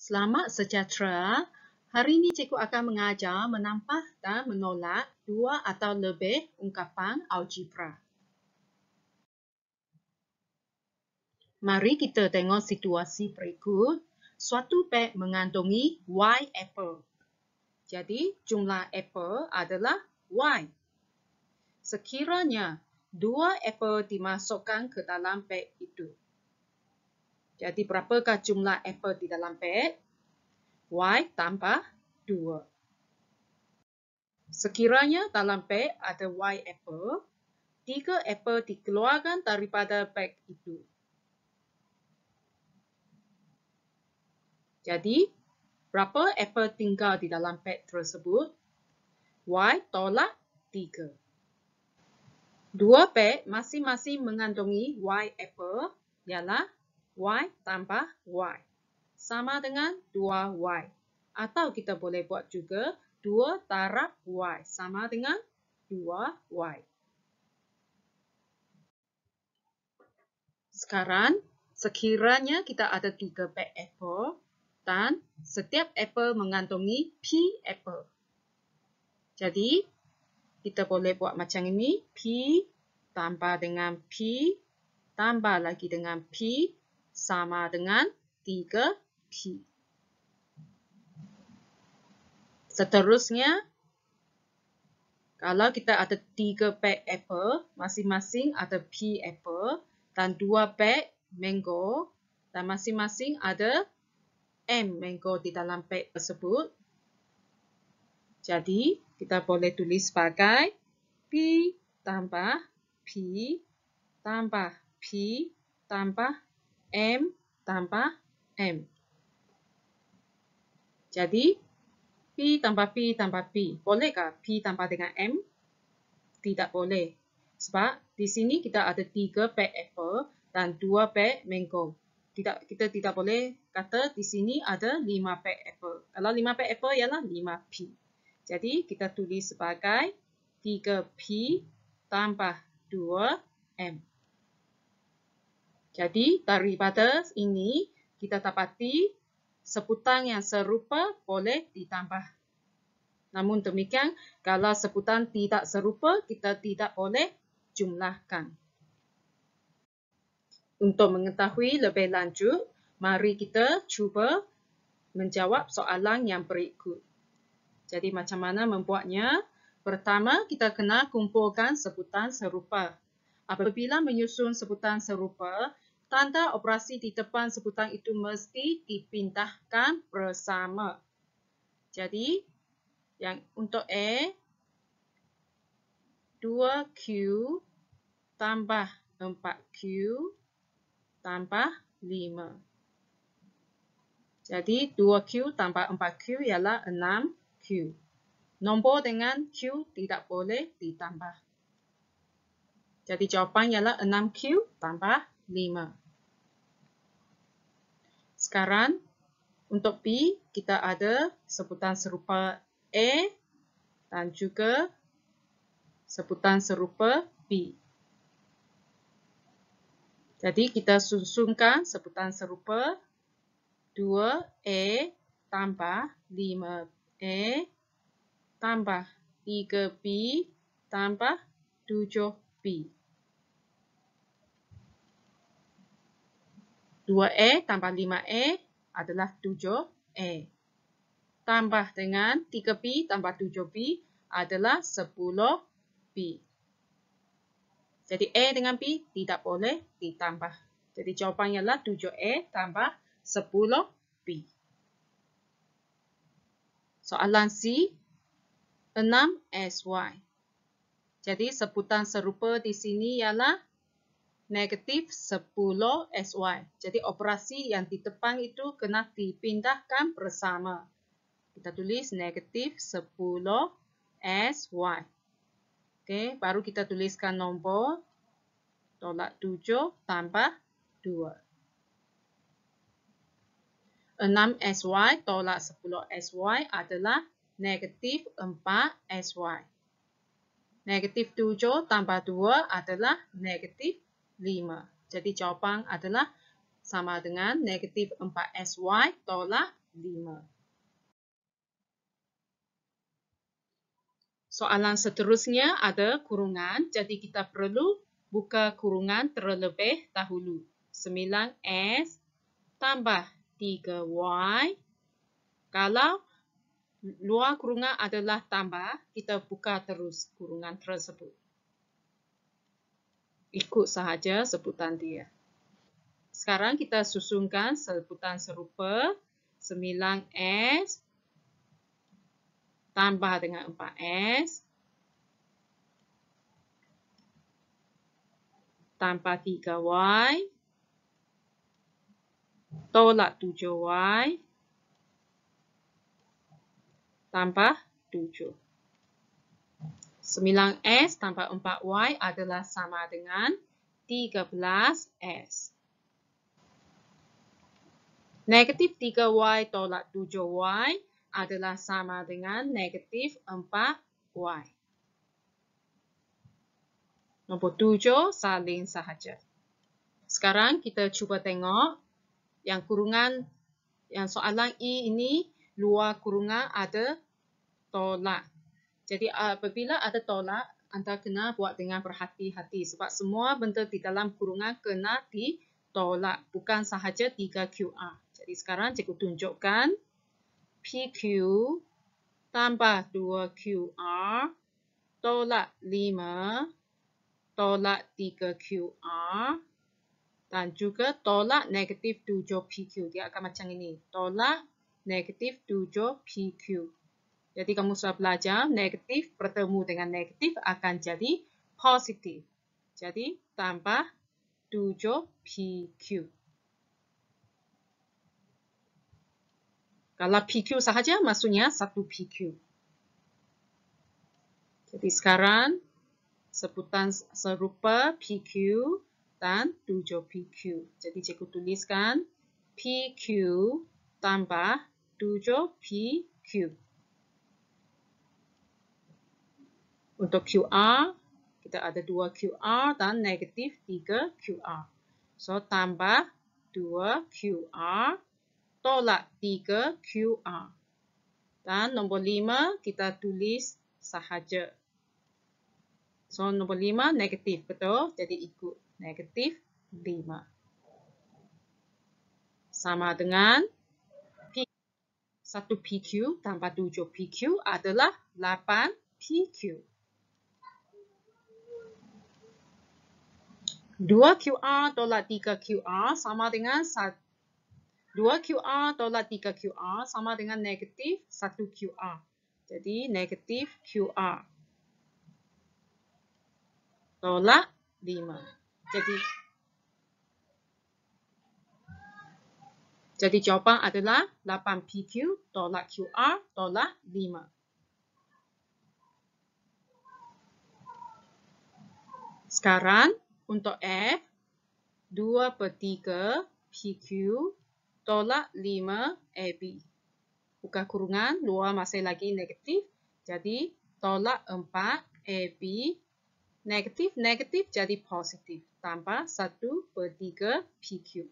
Selamat sejahtera. Hari ini cikgu akan mengajar menambah dan menolak dua atau lebih ungkapan algebra. Mari kita tengok situasi berikut. Suatu beg mengandungi Y apple. Jadi, jumlah apple adalah Y. Sekiranya dua apple dimasukkan ke dalam beg itu. Jadi, berapakah jumlah apple di dalam beg? Y tambah 2. Sekiranya dalam beg ada Y apple, 3 apple dikeluarkan daripada beg itu. Jadi, berapa apple tinggal di dalam beg tersebut? Y tolak 3. Dua beg masing-masing mengandungi Y apple ialah Y tambah Y. Sama dengan 2Y. Atau kita boleh buat juga 2 darab Y sama dengan 2Y. Sekarang, sekiranya kita ada 3 beg apple dan setiap apple mengandungi P apple. Jadi, kita boleh buat macam ini. P tambah dengan P tambah lagi dengan P sama dengan 3P. Seterusnya, kalau kita ada 3 beg apple, masing-masing ada P apple dan 2 beg mango dan masing-masing ada M mango di dalam beg tersebut. Jadi, kita boleh tulis sebagai P tambah P tambah P tambah M tambah M. Jadi, P tambah P tambah P. Bolehkah P tambah dengan M? Tidak boleh. Sebab di sini kita ada 3 beg apple dan 2 beg mango. Kita tidak boleh kata di sini ada 5 beg apple. Kalau 5 beg apple ialah 5P. Jadi, kita tulis sebagai 3P tambah 2M. Jadi, daripada ini, kita dapati sebutan yang serupa boleh ditambah. Namun demikian, kalau sebutan tidak serupa, kita tidak boleh jumlahkan. Untuk mengetahui lebih lanjut, mari kita cuba menjawab soalan yang berikut. Jadi, macam mana membuatnya? Pertama, kita kena kumpulkan sebutan serupa. Apabila menyusun sebutan serupa, tanda operasi di depan sebutan itu mesti dipindahkan bersama. Jadi, yang untuk A, 2Q tambah 4Q tambah 5. Jadi, 2Q tambah 4Q ialah 6Q. Nombor dengan Q tidak boleh ditambah. Jadi, jawapan ialah 6Q tambah 5. Sekarang, untuk B, kita ada sebutan serupa A dan juga sebutan serupa B. Jadi, kita susunkan sebutan serupa 2A tambah 5A tambah 3B tambah 7B. 2A tambah 5A adalah 7A. Tambah dengan 3B tambah 7B adalah 10B. Jadi, A dengan B tidak boleh ditambah. Jadi, jawapannya adalah 7A tambah 10B. Soalan C, 6SY. Jadi, sebutan serupa di sini ialah negatif 10SY. Jadi, operasi yang di depan itu kena dipindahkan bersama. Kita tulis negatif 10SY. Okey, baru kita tuliskan nombor tolak 7 tambah 2. 6SY tolak 10SY adalah negatif 4SY. Negatif 7 tambah 2 adalah negatif 5. Jadi, jawapan adalah sama dengan negatif 4SY tolak 5. Soalan seterusnya ada kurungan, jadi kita perlu buka kurungan terlebih dahulu. 9S tambah 3Y. Kalau luar kurungan adalah tambah, kita buka terus kurungan tersebut. Ikut sahaja sebutan dia. Sekarang kita susunkan sebutan serupa. 9S tambah dengan 4S tambah 3Y tolak 7Y tambah 7. 9S tambah 4Y adalah sama dengan 13S. Negatif 3Y tolak 7Y adalah sama dengan negatif 4Y. Nombor 7 salin sahaja. Sekarang kita cuba tengok yang kurungan, yang soalan I ini luar kurungan ada tolak. Jadi apabila ada tolak, anda kena buat dengan berhati-hati sebab semua benda di dalam kurungan kena ditolak, bukan sahaja 3QR. Jadi sekarang cikgu tunjukkan PQ tambah 2QR tolak 5 tolak 3QR dan juga tolak negatif 7PQ. Dia akan macam ini. Tolak negatif 7PQ. Jadi kamu sudah belajar negatif bertemu dengan negatif akan jadi positif. Jadi tambah 7PQ. Kalau PQ sahaja maksudnya 1PQ. Jadi sekarang sebutan serupa PQ dan 7PQ. Jadi cikgu tuliskan PQ tambah 7PQ. Untuk QR, kita ada 2 QR dan negatif 3 QR. So, tambah 2 QR, tolak 3 QR. Dan nombor 5, kita tulis sahaja. So, nombor 5 negatif, betul? Jadi, ikut negatif 5. Sama dengan 1 PQ tambah 7 PQ adalah 8 PQ. 2 QR tolak 3 QR sama dengan 2 QR tolak 3 QR sama dengan negatif 1 QR. Jadi negatif QR tolak 5. Jadi jawapan adalah 8 PQ tolak QR tolak 5. Sekarang untuk F, 2/3 PQ tolak 5 AB. Buka kurungan, luar masih lagi negatif. Jadi, tolak 4 AB. Negatif jadi positif. Tambah 1/3 PQ.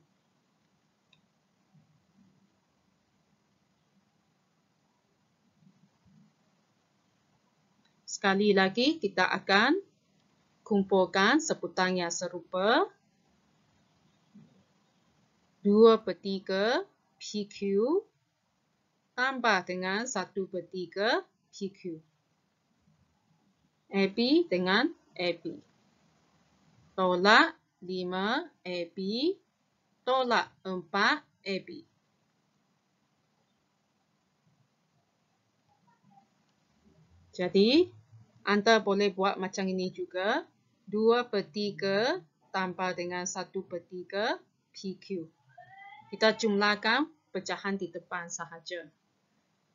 Sekali lagi, kita akan kumpulkan sebutan yang serupa. 2/3 PQ tambah dengan 1/3 PQ. AB dengan AB. Tolak 5 AB tolak 4 AB. Jadi, anda boleh buat macam ini juga. 2/3 tambah dengan 1/3 PQ. Kita jumlahkan pecahan di depan sahaja.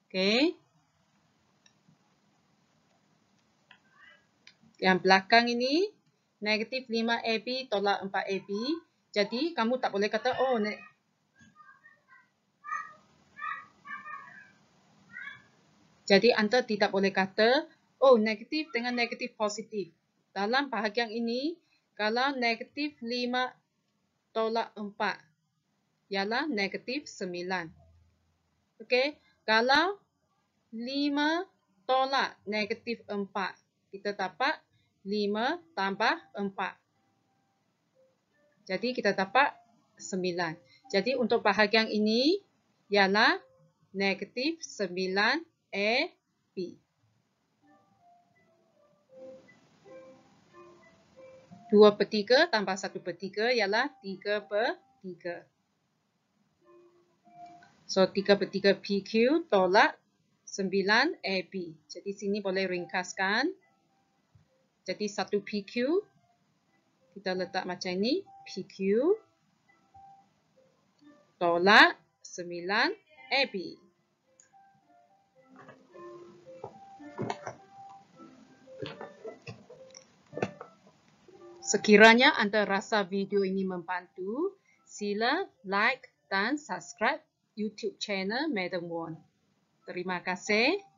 Okey. Yang belakang ini, negatif 5 AB tolak 4 AB. Jadi, kamu tak boleh kata, oh, jadi, anda tidak boleh kata, oh, negatif dengan negatif positif. Dalam bahagian ini, kalau negatif 5 tolak 4, ialah negatif 9. Okey, kalau 5 tolak negatif 4, kita dapat 5 tambah 4. Jadi kita dapat 9. Jadi untuk bahagian ini ialah negatif 9AB. 2/3 tambah 1/3 ialah 3/3. So 3/3 PQ tolak 9AB. Jadi sini boleh ringkaskan. Jadi 1 PQ kita letak macam ni. PQ tolak 9AB. Sekiranya anda rasa video ini membantu, sila like dan subscribe YouTube channel Madam Won. Terima kasih.